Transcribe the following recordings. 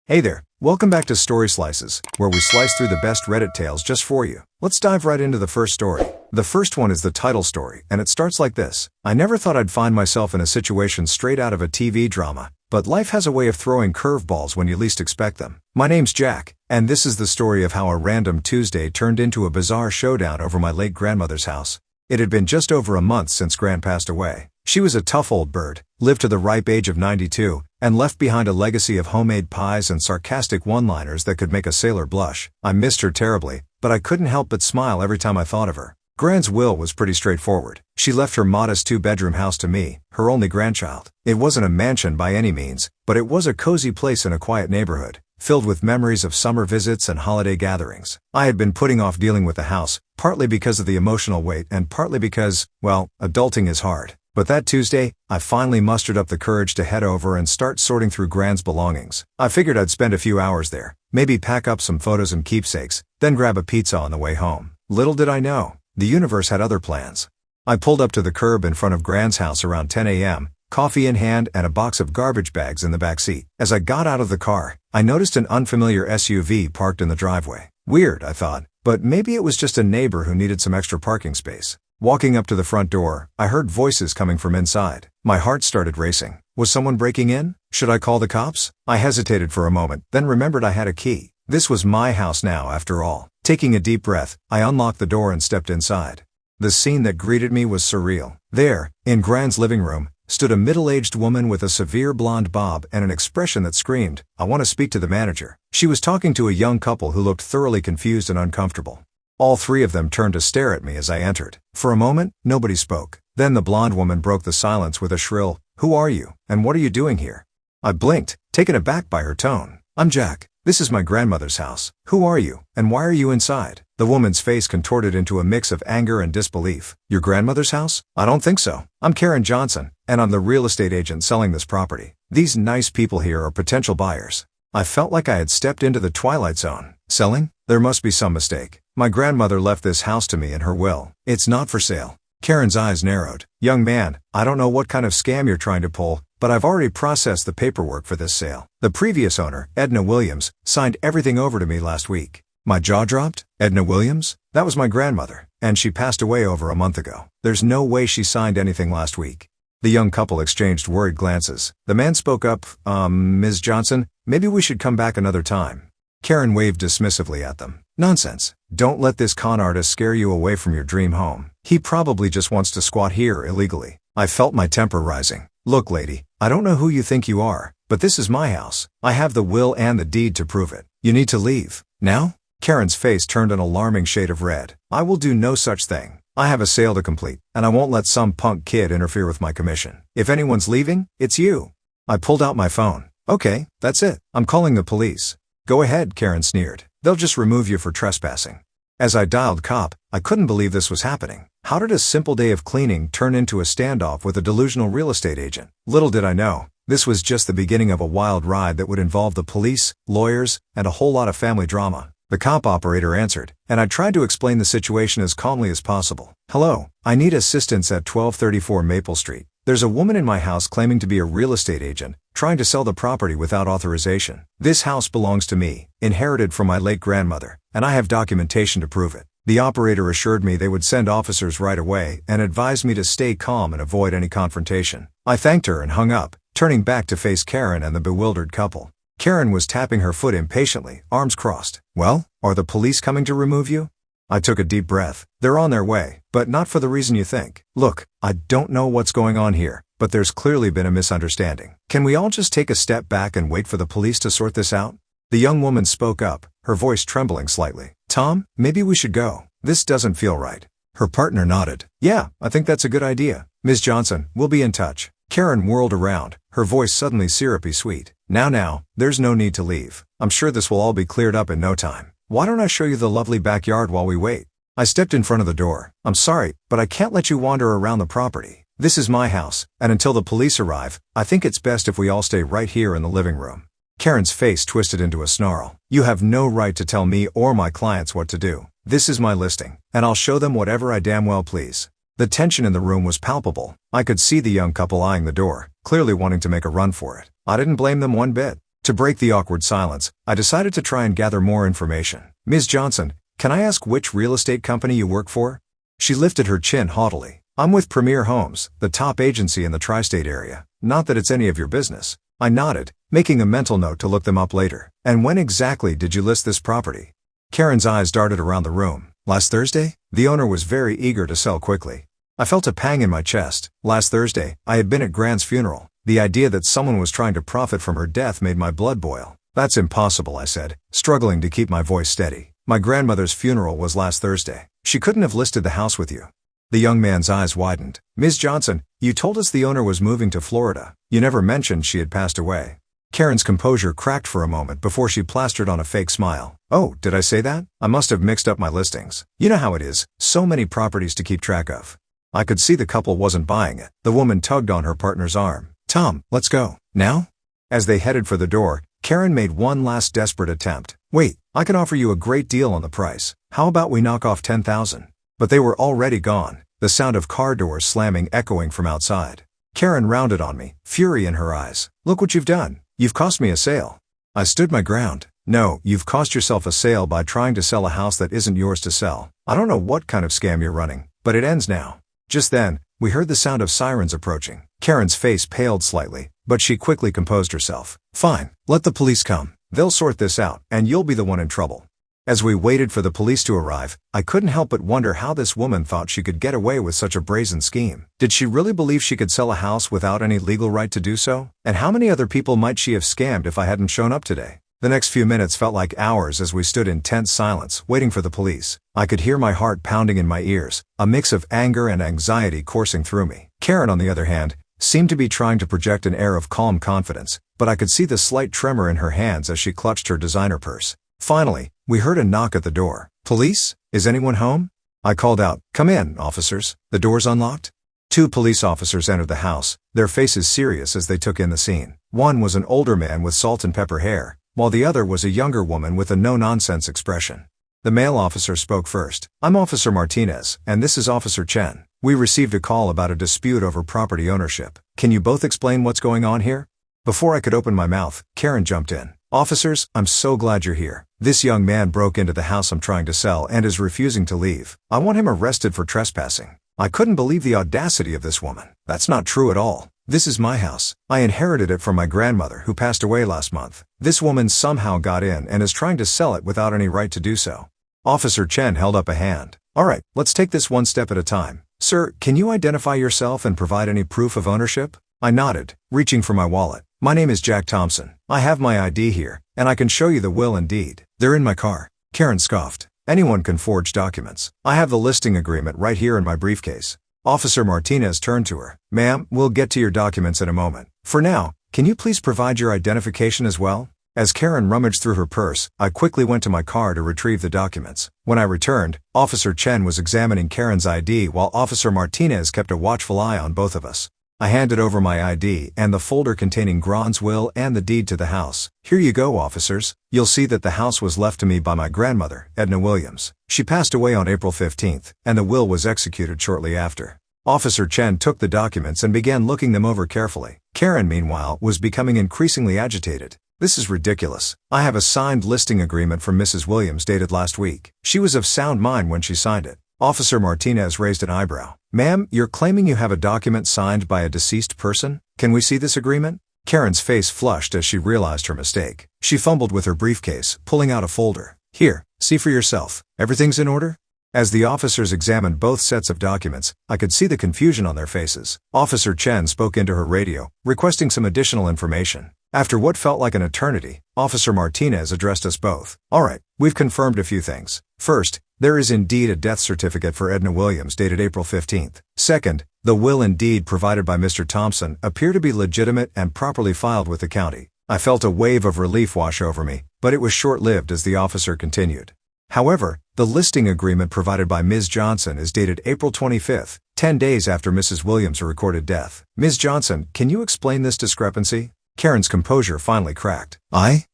Hey there, welcome back to Story Slices, where we slice through the best Reddit tales just for you. Let's dive right into the first story. The first one is the Tittle story, and it starts like this. I never thought I'd find myself in a situation straight out of a TV drama, but life has a way of throwing curveballs when you least expect them. My name's Jack, and this is the story of how a random Tuesday turned into a bizarre showdown over my late grandmother's house. It had been just over a month since Gran passed away. She was a tough old bird, lived to the ripe age of 92, and left behind a legacy of homemade pies and sarcastic one-liners that could make a sailor blush. I missed her terribly, but I couldn't help but smile every time I thought of her. Gran's will was pretty straightforward. She left her modest two-bedroom house to me, her only grandchild. It wasn't a mansion by any means, but it was a cozy place in a quiet neighborhood, filled with memories of summer visits and holiday gatherings. I had been putting off dealing with the house, partly because of the emotional weight and partly because, well, adulting is hard. But that Tuesday, I finally mustered up the courage to head over and start sorting through Gran's belongings. I figured I'd spend a few hours there, maybe pack up some photos and keepsakes, then grab a pizza on the way home. Little did I know, the universe had other plans. I pulled up to the curb in front of Gran's house around 10 a.m., coffee in hand and a box of garbage bags in the back seat. As I got out of the car, I noticed an unfamiliar SUV parked in the driveway. Weird, I thought, but maybe it was just a neighbor who needed some extra parking space. Walking up to the front door, I heard voices coming from inside. My heart started racing. Was someone breaking in? Should I call the cops? I hesitated for a moment, then remembered I had a key. This was my house now, after all. Taking a deep breath, I unlocked the door and stepped inside. The scene that greeted me was surreal. There, in Gran's living room, stood a middle-aged woman with a severe blonde bob and an expression that screamed, "I want to speak to the manager." She was talking to a young couple who looked thoroughly confused and uncomfortable. All three of them turned to stare at me as I entered. For a moment, nobody spoke. Then the blonde woman broke the silence with a shrill, "Who are you, and what are you doing here?" I blinked, taken aback by her tone. "I'm Jack. This is my grandmother's house. Who are you, and why are you inside?" The woman's face contorted into a mix of anger and disbelief. "Your grandmother's house? I don't think so. I'm Karen Johnson, and I'm the real estate agent selling this property. These nice people here are potential buyers." I felt like I had stepped into the Twilight Zone. Selling? There must be some mistake. My grandmother left this house to me in her will. It's not for sale. Karen's eyes narrowed. "Young man, I don't know what kind of scam you're trying to pull, but I've already processed the paperwork for this sale. The previous owner, Edna Williams, signed everything over to me last week." My jaw dropped. Edna Williams? That was my grandmother, and she passed away over a month ago. There's no way she signed anything last week. The young couple exchanged worried glances. The man spoke up, Ms. Johnson, maybe we should come back another time." Karen waved dismissively at them. "Nonsense. Don't let this con artist scare you away from your dream home. He probably just wants to squat here illegally." I felt my temper rising. "Look, lady, I don't know who you think you are, but this is my house. I have the will and the deed to prove it. You need to leave. Now?" Karen's face turned an alarming shade of red. "I will do no such thing. I have a sale to complete, and I won't let some punk kid interfere with my commission. If anyone's leaving, it's you." I pulled out my phone. "Okay, that's it. I'm calling the police." "Go ahead," Karen sneered. "They'll just remove you for trespassing." As I dialed cop, I couldn't believe this was happening. How did a simple day of cleaning turn into a standoff with a delusional real estate agent? Little did I know, this was just the beginning of a wild ride that would involve the police, lawyers, and a whole lot of family drama. The cop operator answered, and I tried to explain the situation as calmly as possible. "Hello, I need assistance at 1234 Maple Street. There's a woman in my house claiming to be a real estate agent, trying to sell the property without authorization. This house belongs to me, inherited from my late grandmother, and I have documentation to prove it." The operator assured me they would send officers right away and advised me to stay calm and avoid any confrontation. I thanked her and hung up, turning back to face Karen and the bewildered couple. Karen was tapping her foot impatiently, arms crossed. "Well, are the police coming to remove you?" I took a deep breath. "They're on their way, but not for the reason you think. Look, I don't know what's going on here, but there's clearly been a misunderstanding. Can we all just take a step back and wait for the police to sort this out?" The young woman spoke up, her voice trembling slightly. "Tom, maybe we should go. This doesn't feel right." Her partner nodded. "Yeah, I think that's a good idea. Ms. Johnson, we'll be in touch." Karen whirled around, her voice suddenly syrupy sweet. Now, there's no need to leave. I'm sure this will all be cleared up in no time. Why don't I show you the lovely backyard while we wait?" I stepped in front of the door. "I'm sorry, but I can't let you wander around the property. This is my house, and until the police arrive, I think it's best if we all stay right here in the living room." Karen's face twisted into a snarl. "You have no right to tell me or my clients what to do. This is my listing, and I'll show them whatever I damn well please." The tension in the room was palpable. I could see the young couple eyeing the door, clearly wanting to make a run for it. I didn't blame them one bit. To break the awkward silence, I decided to try and gather more information. Ms. Johnson, can I ask which real estate company you work for? She lifted her chin haughtily. I'm with Premier Homes, the top agency in the tri-state area. Not that it's any of your business. I nodded, making a mental note to look them up later. And when exactly did you list this property? Karen's eyes darted around the room. Last Thursday? The owner was very eager to sell quickly. I felt a pang in my chest. Last Thursday, I had been at Grant's funeral. The idea that someone was trying to profit from her death made my blood boil. That's impossible, I said, struggling to keep my voice steady. My grandmother's funeral was last Thursday. She couldn't have listed the house with you. The young man's eyes widened. Ms. Johnson, you told us the owner was moving to Florida. You never mentioned she had passed away. Karen's composure cracked for a moment before she plastered on a fake smile. Oh, did I say that? I must have mixed up my listings. You know how it is, so many properties to keep track of. I could see the couple wasn't buying it. The woman tugged on her partner's arm. Tom, let's go. Now? As they headed for the door, Karen made one last desperate attempt. Wait, I can offer you a great deal on the price. How about we knock off $10,000? But they were already gone, the sound of car doors slamming echoing from outside. Karen rounded on me, fury in her eyes. Look what you've done. You've cost me a sale. I stood my ground. No, you've cost yourself a sale by trying to sell a house that isn't yours to sell. I don't know what kind of scam you're running, but it ends now. Just then, we heard the sound of sirens approaching. Karen's face paled slightly, but she quickly composed herself. Fine, let the police come. They'll sort this out, and you'll be the one in trouble. As we waited for the police to arrive, I couldn't help but wonder how this woman thought she could get away with such a brazen scheme. Did she really believe she could sell a house without any legal right to do so? And how many other people might she have scammed if I hadn't shown up today? The next few minutes felt like hours as we stood in tense silence, waiting for the police. I could hear my heart pounding in my ears, a mix of anger and anxiety coursing through me. Karen, on the other hand, seemed to be trying to project an air of calm confidence, but I could see the slight tremor in her hands as she clutched her designer purse. Finally, we heard a knock at the door. Police? Is anyone home? I called out, Come in, officers. The door's unlocked? 2 police officers entered the house, their faces serious as they took in the scene. One was an older man with salt and pepper hair, while the other was a younger woman with a no-nonsense expression. The male officer spoke first. I'm Officer Martinez, and this is Officer Chen. We received a call about a dispute over property ownership. Can you both explain what's going on here? Before I could open my mouth, Karen jumped in. Officers, I'm so glad you're here. This young man broke into the house I'm trying to sell and is refusing to leave. I want him arrested for trespassing. I couldn't believe the audacity of this woman. That's not true at all. This is my house. I inherited it from my grandmother who passed away last month. This woman somehow got in and is trying to sell it without any right to do so. Officer Chen held up a hand. All right, let's take this one step at a time. Sir, can you identify yourself and provide any proof of ownership? I nodded, reaching for my wallet. My name is Jack Thompson. I have my ID here, and I can show you the will and deed. They're in my car. Karen scoffed. Anyone can forge documents. I have the listing agreement right here in my briefcase. Officer Martinez turned to her. Ma'am, we'll get to your documents in a moment. For now, can you please provide your identification as well? As Karen rummaged through her purse, I quickly went to my car to retrieve the documents. When I returned, Officer Chen was examining Karen's ID while Officer Martinez kept a watchful eye on both of us. I handed over my ID and the folder containing Grant's will and the deed to the house. Here you go, officers. You'll see that the house was left to me by my grandmother, Edna Williams. She passed away on April 15th, and the will was executed shortly after. Officer Chen took the documents and began looking them over carefully. Karen, meanwhile, was becoming increasingly agitated. This is ridiculous. I have a signed listing agreement from Mrs. Williams dated last week. She was of sound mind when she signed it. Officer Martinez raised an eyebrow. Ma'am, you're claiming you have a document signed by a deceased person? Can we see this agreement? Karen's face flushed as she realized her mistake. She fumbled with her briefcase, pulling out a folder. Here, see for yourself. Everything's in order? As the officers examined both sets of documents, I could see the confusion on their faces. Officer Chen spoke into her radio, requesting some additional information. After what felt like an eternity, Officer Martinez addressed us both. All right, we've confirmed a few things. First, there is indeed a death certificate for Edna Williams dated April 15th. Second, the will and deed provided by Mr. Thompson appear to be legitimate and properly filed with the county. I felt a wave of relief wash over me, but it was short-lived as the officer continued. However, the listing agreement provided by Ms. Johnson is dated April 25th, 10 days after Mrs. Williams' recorded death. Ms. Johnson, can you explain this discrepancy? Karen's composure finally cracked.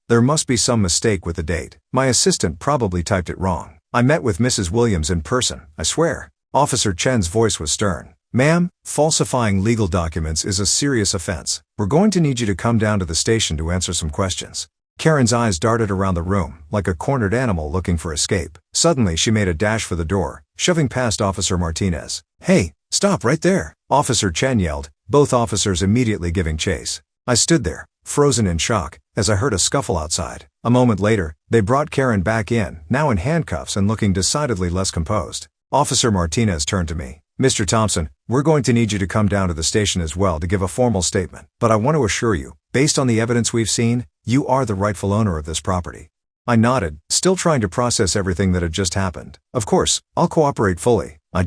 There must be some mistake with the date. My assistant probably typed it wrong. I met with Mrs. Williams in person, I swear. Officer Chen's voice was stern. "Ma'am, falsifying legal documents is a serious offense. We're going to need you to come down to the station to answer some questions." Karen's eyes darted around the room, like a cornered animal looking for escape. Suddenly she made a dash for the door, shoving past Officer Martinez. "Hey, stop right there!" Officer Chen yelled, both officers immediately giving chase. I stood there, frozen in shock, as I heard a scuffle outside. A moment later, they brought Karen back in, now in handcuffs and looking decidedly less composed. Officer Martinez turned to me. "Mr. Thompson, we're going to need you to come down to the station as well to give a formal statement, but I want to assure you, based on the evidence we've seen, you are the rightful owner of this property." I nodded, still trying to process everything that had just happened. "Of course, I'll cooperate fully. I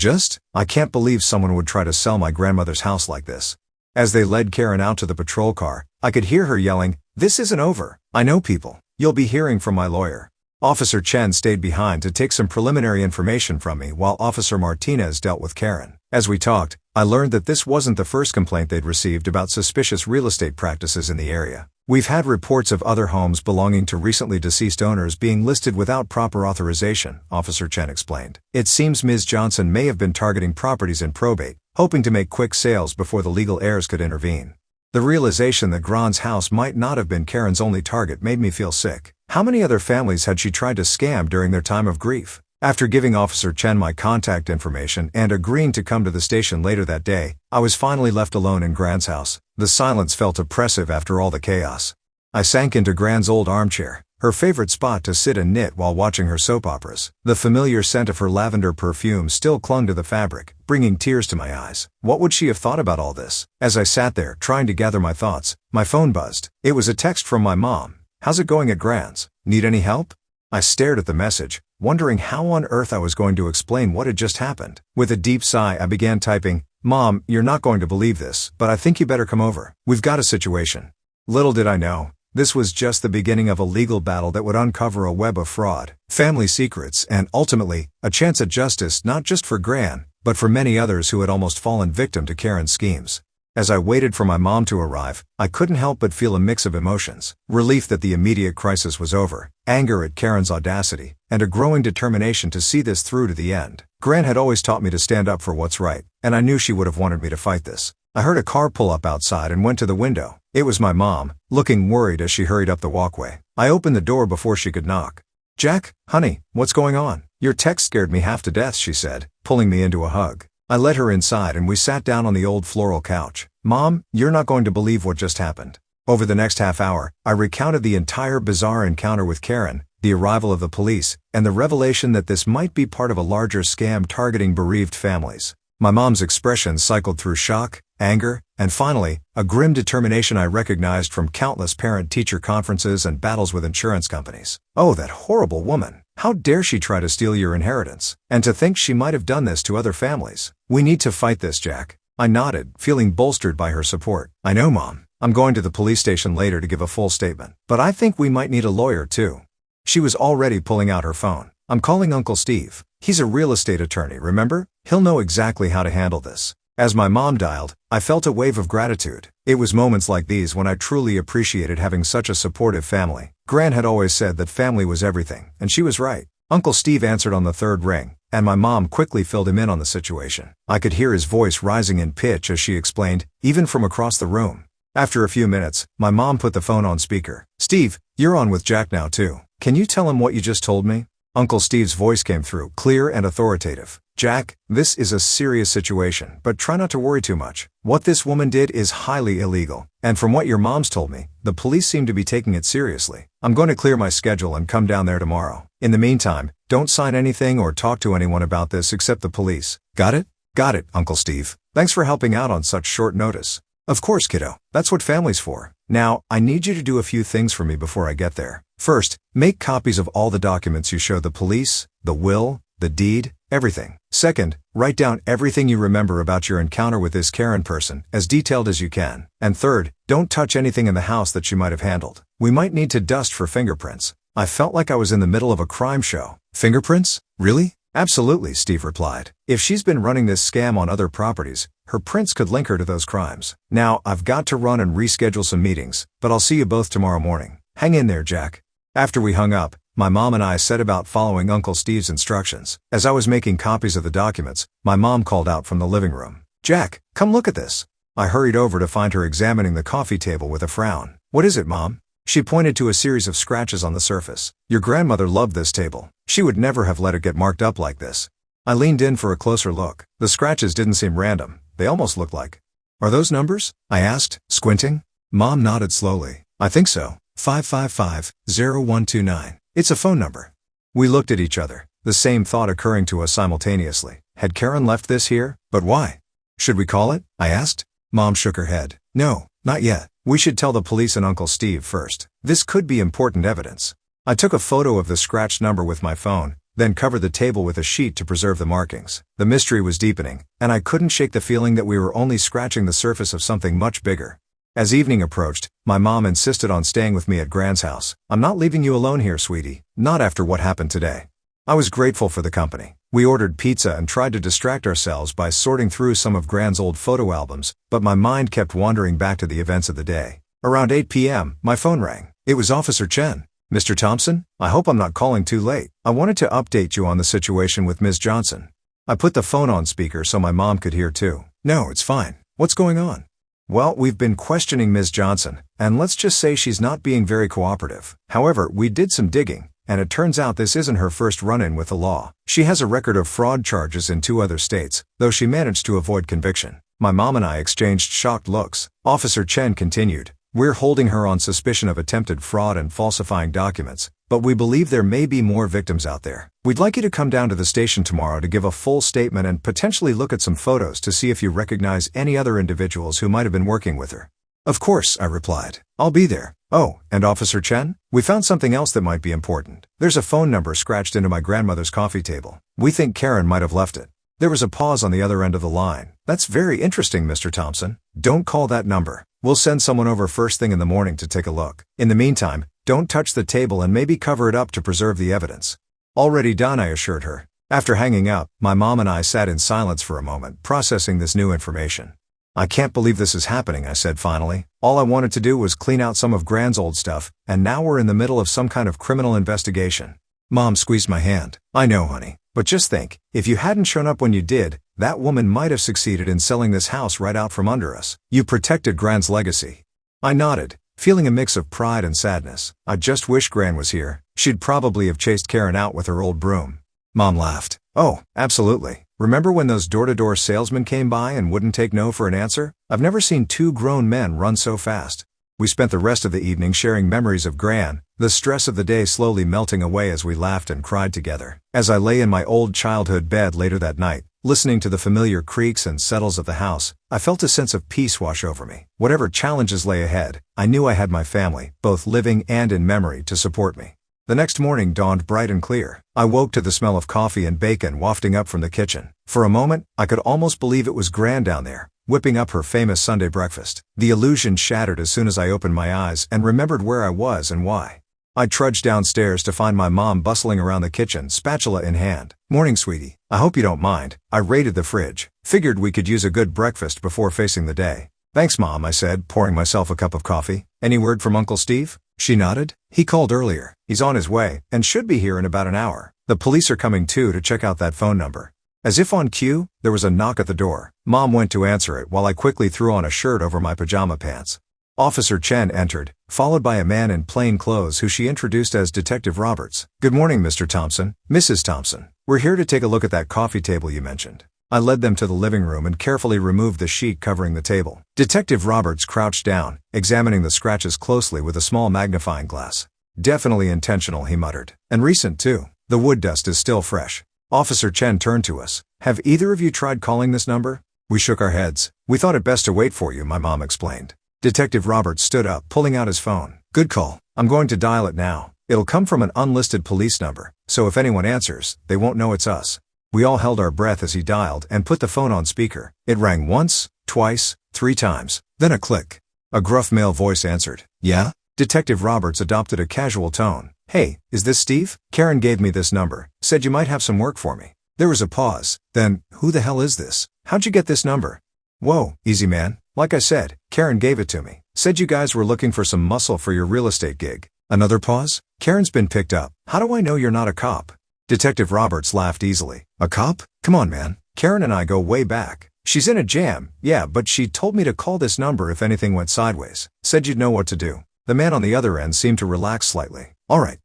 can't believe someone would try to sell my grandmother's house like this." As they led Karen out to the patrol car, I could hear her yelling, "This isn't over. I know people. You'll be hearing from my lawyer." Officer Chen stayed behind to take some preliminary information from me while Officer Martinez dealt with Karen. As we talked, I learned that this wasn't the first complaint they'd received about suspicious real estate practices in the area. "We've had reports of other homes belonging to recently deceased owners being listed without proper authorization," Officer Chen explained. "It seems Ms. Johnson may have been targeting properties in probate, hoping to make quick sales before the legal heirs could intervene." The realization that Gran's house might not have been Karen's only target made me feel sick. How many other families had she tried to scam during their time of grief? After giving Officer Chen my contact information and agreeing to come to the station later that day, I was finally left alone in Gran's house. The silence felt oppressive after all the chaos. I sank into Gran's old armchair, her favorite spot to sit and knit while watching her soap operas. The familiar scent of her lavender perfume still clung to the fabric, bringing tears to my eyes. What would she have thought about all this? As I sat there, trying to gather my thoughts, my phone buzzed. It was a text from my mom. "How's it going at Gran's? Need any help?" I stared at the message, wondering how on earth I was going to explain what had just happened. With a deep sigh, I began typing, "Mom, you're not going to believe this, but I think you better come over. We've got a situation." Little did I know, this was just the beginning of a legal battle that would uncover a web of fraud, family secrets, and ultimately, a chance at justice not just for Gran, but for many others who had almost fallen victim to Karen's schemes. As I waited for my mom to arrive, I couldn't help but feel a mix of emotions. Relief that the immediate crisis was over, anger at Karen's audacity, and a growing determination to see this through to the end. Gran had always taught me to stand up for what's right, and I knew she would have wanted me to fight this. I heard a car pull up outside and went to the window. It was my mom, looking worried as she hurried up the walkway. I opened the door before she could knock. "Jack, honey, what's going on? Your text scared me half to death," she said, pulling me into a hug. I led her inside and we sat down on the old floral couch. "Mom, you're not going to believe what just happened." Over the next half hour, I recounted the entire bizarre encounter with Karen, the arrival of the police, and the revelation that this might be part of a larger scam targeting bereaved families. My mom's expression cycled through shock, anger, and finally, a grim determination I recognized from countless parent-teacher conferences and battles with insurance companies. "Oh, that horrible woman. How dare she try to steal your inheritance? And to think she might have done this to other families. We need to fight this, Jack." I nodded, feeling bolstered by her support. "I know, Mom. I'm going to the police station later to give a full statement. But I think we might need a lawyer, too." She was already pulling out her phone. "I'm calling Uncle Steve. He's a real estate attorney, remember? He'll know exactly how to handle this." As my mom dialed, I felt a wave of gratitude. It was moments like these when I truly appreciated having such a supportive family. Gran had always said that family was everything, and she was right. Uncle Steve answered on the third ring, and my mom quickly filled him in on the situation. I could hear his voice rising in pitch as she explained, even from across the room. After a few minutes, my mom put the phone on speaker. "Steve, you're on with Jack now too. Can you tell him what you just told me?" Uncle Steve's voice came through, clear and authoritative. "Jack, this is a serious situation, but try not to worry too much. What this woman did is highly illegal, and from what your mom's told me, the police seem to be taking it seriously. I'm going to clear my schedule and come down there tomorrow. In the meantime, don't sign anything or talk to anyone about this except the police. Got it?" "Got it, Uncle Steve. Thanks for helping out on such short notice." "Of course, kiddo. That's what family's for. Now, I need you to do a few things for me before I get there. First, make copies of all the documents you showed the police, the will, the deed, everything. Second, write down everything you remember about your encounter with this Karen person, as detailed as you can. And third, don't touch anything in the house that she might have handled. We might need to dust for fingerprints." I felt like I was in the middle of a crime show. "Fingerprints? Really?" "Absolutely," Steve replied. "If she's been running this scam on other properties, her prints could link her to those crimes. Now, I've got to run and reschedule some meetings, but I'll see you both tomorrow morning. Hang in there, Jack." After we hung up, my mom and I set about following Uncle Steve's instructions. As I was making copies of the documents, my mom called out from the living room. "Jack, come look at this." I hurried over to find her examining the coffee table with a frown. "What is it, Mom?" She pointed to a series of scratches on the surface. "Your grandmother loved this table. She would never have let it get marked up like this." I leaned in for a closer look. The scratches didn't seem random. They almost looked like... "Are those numbers?" I asked, squinting. Mom nodded slowly. "I think so. 555-0129. It's a phone number." We looked at each other, the same thought occurring to us simultaneously. Had Karen left this here? But why? "Should we call it?" I asked. Mom shook her head. "No, not yet. We should tell the police and Uncle Steve first. This could be important evidence." I took a photo of the scratched number with my phone, then covered the table with a sheet to preserve the markings. The mystery was deepening, and I couldn't shake the feeling that we were only scratching the surface of something much bigger. As evening approached, my mom insisted on staying with me at Gran's house. "I'm not leaving you alone here, sweetie. Not after what happened today." I was grateful for the company. We ordered pizza and tried to distract ourselves by sorting through some of Gran's old photo albums, but my mind kept wandering back to the events of the day. Around 8 p.m., my phone rang. It was Officer Chen. "Mr. Thompson, I hope I'm not calling too late. I wanted to update you on the situation with Ms. Johnson." I put the phone on speaker so my mom could hear too. "No, it's fine. What's going on?" "Well, we've been questioning Ms. Johnson, and let's just say she's not being very cooperative. However, we did some digging, and it turns out this isn't her first run-in with the law. She has a record of fraud charges in 2 other states, though she managed to avoid conviction." My mom and I exchanged shocked looks. Officer Chen continued, "We're holding her on suspicion of attempted fraud and falsifying documents, but we believe there may be more victims out there. We'd like you to come down to the station tomorrow to give a full statement and potentially look at some photos to see if you recognize any other individuals who might have been working with her." "Of course," I replied. "I'll be there." "Oh, and Officer Chen, we found something else that might be important. There's a phone number scratched into my grandmother's coffee table. We think Karen might have left it." There was a pause on the other end of the line. "That's very interesting, Mr. Thompson. Don't call that number. We'll send someone over first thing in the morning to take a look. In the meantime, don't touch the table and maybe cover it up to preserve the evidence." "Already done," I assured her. After hanging up, my mom and I sat in silence for a moment, processing this new information. "I can't believe this is happening," I said finally. "All I wanted to do was clean out some of Gran's old stuff, and now we're in the middle of some kind of criminal investigation." Mom squeezed my hand. "I know, honey. But just think, if you hadn't shown up when you did, that woman might have succeeded in selling this house right out from under us. You protected Gran's legacy." I nodded, feeling a mix of pride and sadness. I just wish Gran was here. She'd probably have chased Karen out with her old broom. Mom laughed. "Oh, absolutely. Remember when those door-to-door salesmen came by and wouldn't take no for an answer? I've never seen 2 grown men run so fast." We spent the rest of the evening sharing memories of Gran, the stress of the day slowly melting away as we laughed and cried together. As I lay in my old childhood bed later that night, listening to the familiar creaks and settles of the house, I felt a sense of peace wash over me. Whatever challenges lay ahead, I knew I had my family, both living and in memory, to support me. The next morning dawned bright and clear. I woke to the smell of coffee and bacon wafting up from the kitchen. For a moment, I could almost believe it was Gran down there, whipping up her famous Sunday breakfast. The illusion shattered as soon as I opened my eyes and remembered where I was and why. I trudged downstairs to find my mom bustling around the kitchen, spatula in hand. "Morning, sweetie. I hope you don't mind." I raided the fridge. Figured we could use a good breakfast before facing the day. "Thanks, Mom," I said, pouring myself a cup of coffee. "Any word from Uncle Steve?" She nodded. "He called earlier. He's on his way, and should be here in about an hour. The police are coming too to check out that phone number." As if on cue, there was a knock at the door. Mom went to answer it while I quickly threw on a shirt over my pajama pants. Officer Chen entered, followed by a man in plain clothes who she introduced as Detective Roberts. "Good morning, Mr. Thompson. Mrs. Thompson. We're here to take a look at that coffee table you mentioned." I led them to the living room and carefully removed the sheet covering the table. Detective Roberts crouched down, examining the scratches closely with a small magnifying glass. "Definitely intentional," he muttered. "And recent, too. The wood dust is still fresh." Officer Chen turned to us. "Have either of you tried calling this number?" We shook our heads. "We thought it best to wait for you," my mom explained. Detective Roberts stood up, pulling out his phone. "Good call. I'm going to dial it now. It'll come from an unlisted police number, so if anyone answers, they won't know it's us." We all held our breath as he dialed and put the phone on speaker. It rang once, twice, 3 times. Then a click. A gruff male voice answered. "Yeah?" Detective Roberts adopted a casual tone. "Hey, is this Steve? Karen gave me this number. Said you might have some work for me." There was a pause. Then, "Who the hell is this? How'd you get this number?" "Whoa, easy man. Like I said, Karen gave it to me. Said you guys were looking for some muscle for your real estate gig." Another pause. "Karen's been picked up. How do I know you're not a cop?" Detective Roberts laughed easily. "A cop? Come on, man. Karen and I go way back. She's in a jam, yeah, but she told me to call this number if anything went sideways. Said you'd know what to do. The man on the other end seemed to relax slightly. All right.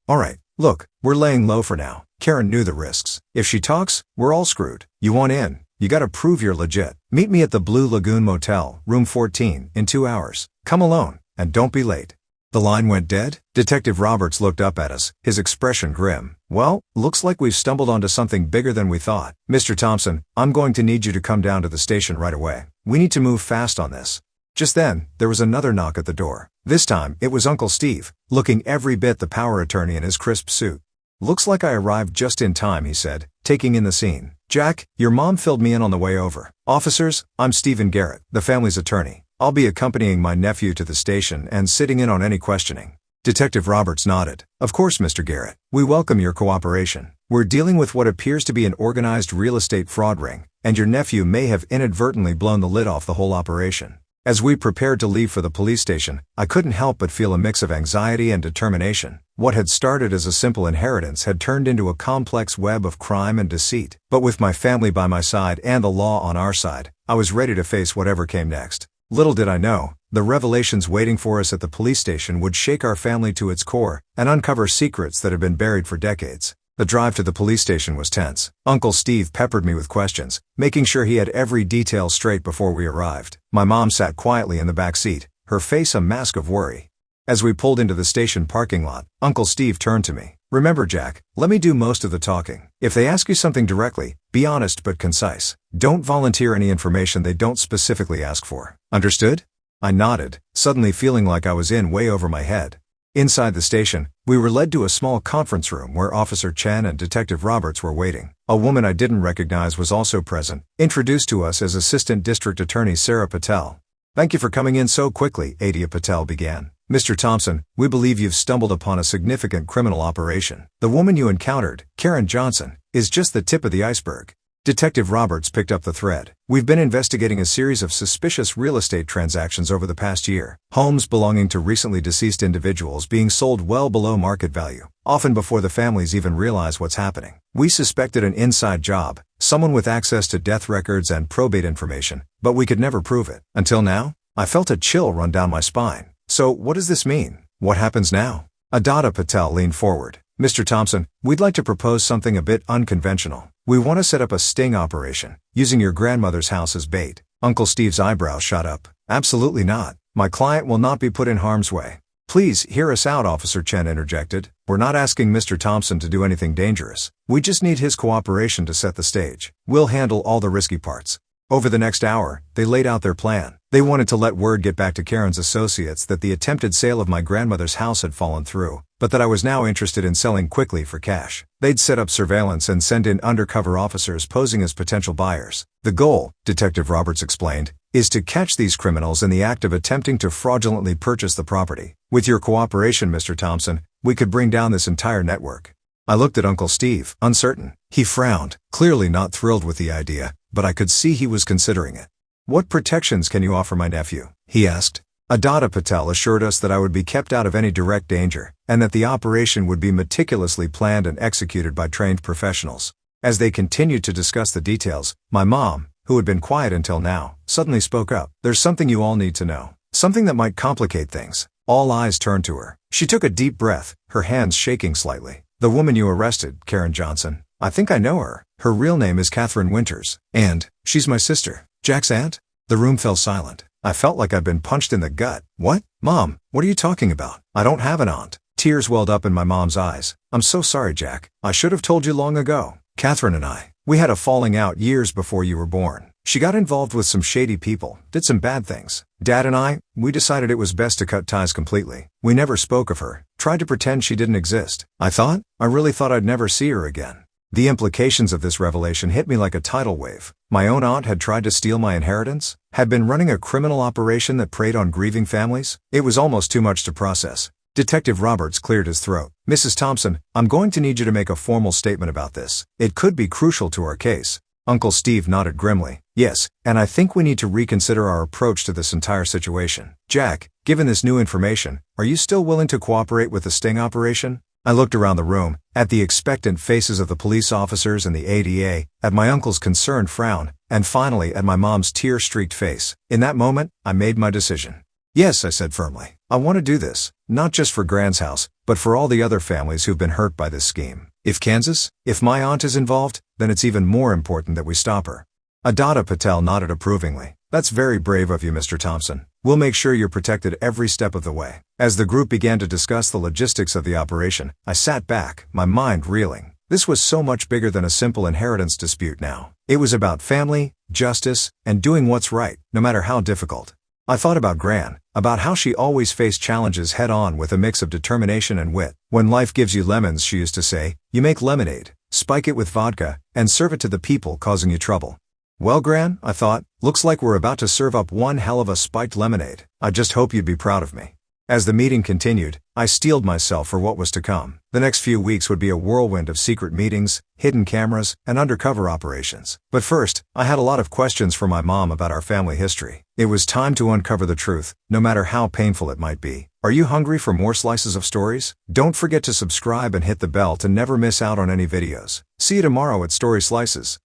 Look, we're laying low for now. Karen knew the risks. If she talks, we're all screwed. You want in? You gotta prove you're legit. Meet me at the Blue Lagoon Motel, room 14, in 2 hours. Come alone, and don't be late. The line went dead? Detective Roberts looked up at us, his expression grim. Well, looks like we've stumbled onto something bigger than we thought. Mr. Thompson, I'm going to need you to come down to the station right away. We need to move fast on this. Just then, there was another knock at the door. This time, it was Uncle Steve, looking every bit the power attorney in his crisp suit. Looks like I arrived just in time, he said, taking in the scene. Jack, your mom filled me in on the way over. Officers, I'm Stephen Garrett, the family's attorney. I'll be accompanying my nephew to the station and sitting in on any questioning. Detective Roberts nodded. Of course, Mr. Garrett. We welcome your cooperation. We're dealing with what appears to be an organized real estate fraud ring, and your nephew may have inadvertently blown the lid off the whole operation. As we prepared to leave for the police station, I couldn't help but feel a mix of anxiety and determination. What had started as a simple inheritance had turned into a complex web of crime and deceit. But with my family by my side and the law on our side, I was ready to face whatever came next. Little did I know, the revelations waiting for us at the police station would shake our family to its core and uncover secrets that had been buried for decades. The drive to the police station was tense. Uncle Steve peppered me with questions, making sure he had every detail straight before we arrived. My mom sat quietly in the back seat, her face a mask of worry. As we pulled into the station parking lot, Uncle Steve turned to me. Remember, Jack, let me do most of the talking. If they ask you something directly, be honest but concise. Don't volunteer any information they don't specifically ask for. Understood? I nodded, suddenly feeling like I was in way over my head. Inside the station, we were led to a small conference room where Officer Chen and Detective Roberts were waiting. A woman I didn't recognize was also present, introduced to us as Assistant District Attorney Sarah Patel. Thank you for coming in so quickly, Adia Patel began. Mr. Thompson, we believe you've stumbled upon a significant criminal operation. The woman you encountered, Karen Johnson, is just the tip of the iceberg. Detective Roberts picked up the thread. We've been investigating a series of suspicious real estate transactions over the past year. Homes belonging to recently deceased individuals being sold well below market value, often before the families even realize what's happening. We suspected an inside job, someone with access to death records and probate information, but we could never prove it. Until now, I felt a chill run down my spine. So what does this mean? What happens now? Adada Patel leaned forward. Mr. Thompson, we'd like to propose something a bit unconventional. We want to set up a sting operation, using your grandmother's house as bait. Uncle Steve's eyebrows shot up. Absolutely not. My client will not be put in harm's way. Please hear us out, Officer Chen interjected. We're not asking Mr. Thompson to do anything dangerous. We just need his cooperation to set the stage. We'll handle all the risky parts. Over the next hour, they laid out their plan. They wanted to let word get back to Karen's associates that the attempted sale of my grandmother's house had fallen through, but that I was now interested in selling quickly for cash. They'd set up surveillance and send in undercover officers posing as potential buyers. The goal, Detective Roberts explained, is to catch these criminals in the act of attempting to fraudulently purchase the property. With your cooperation, Mr. Thompson, we could bring down this entire network. I looked at Uncle Steve, uncertain. He frowned, clearly not thrilled with the idea, but I could see he was considering it. What protections can you offer my nephew? He asked. Adada Patel assured us that I would be kept out of any direct danger, and that the operation would be meticulously planned and executed by trained professionals. As they continued to discuss the details, my mom, who had been quiet until now, suddenly spoke up. There's something you all need to know. Something that might complicate things. All eyes turned to her. She took a deep breath, her hands shaking slightly. The woman you arrested, Karen Johnson. I think I know her. Her real name is Catherine Winters. And she's my sister. Jack's aunt? The room fell silent. I felt like I'd been punched in the gut. What? Mom, what are you talking about? I don't have an aunt. Tears welled up in my mom's eyes. I'm so sorry, Jack. I should have told you long ago. Catherine and we had a falling out years before you were born. She got involved with some shady people, did some bad things. Dad and we decided it was best to cut ties completely. We never spoke of her, tried to pretend she didn't exist. I really thought I'd never see her again. The implications of this revelation hit me like a tidal wave. My own aunt had tried to steal my inheritance, had been running a criminal operation that preyed on grieving families. It was almost too much to process. Detective Roberts cleared his throat. Mrs. Thompson, I'm going to need you to make a formal statement about this. It could be crucial to our case. Uncle Steve nodded grimly. Yes, and I think we need to reconsider our approach to this entire situation. Jack, given this new information, are you still willing to cooperate with the sting operation? I looked around the room, at the expectant faces of the police officers and the ADA, at my uncle's concerned frown, and finally at my mom's tear-streaked face. In that moment, I made my decision. Yes, I said firmly. I want to do this, not just for Gran's house, but for all the other families who've been hurt by this scheme. If my aunt is involved, then it's even more important that we stop her. Adada Patel nodded approvingly. That's very brave of you, Mr. Thompson. We'll make sure you're protected every step of the way. As the group began to discuss the logistics of the operation, I sat back, my mind reeling. This was so much bigger than a simple inheritance dispute now. It was about family, justice, and doing what's right, no matter how difficult. I thought about Gran, about how she always faced challenges head-on with a mix of determination and wit. When life gives you lemons, she used to say, you make lemonade, spike it with vodka, and serve it to the people causing you trouble. Well, Gran, I thought, looks like we're about to serve up one hell of a spiked lemonade. I just hope you'd be proud of me. As the meeting continued, I steeled myself for what was to come. The next few weeks would be a whirlwind of secret meetings, hidden cameras, and undercover operations. But first, I had a lot of questions for my mom about our family history. It was time to uncover the truth, no matter how painful it might be. Are you hungry for more slices of stories? Don't forget to subscribe and hit the bell to never miss out on any videos. See you tomorrow at Story Slices.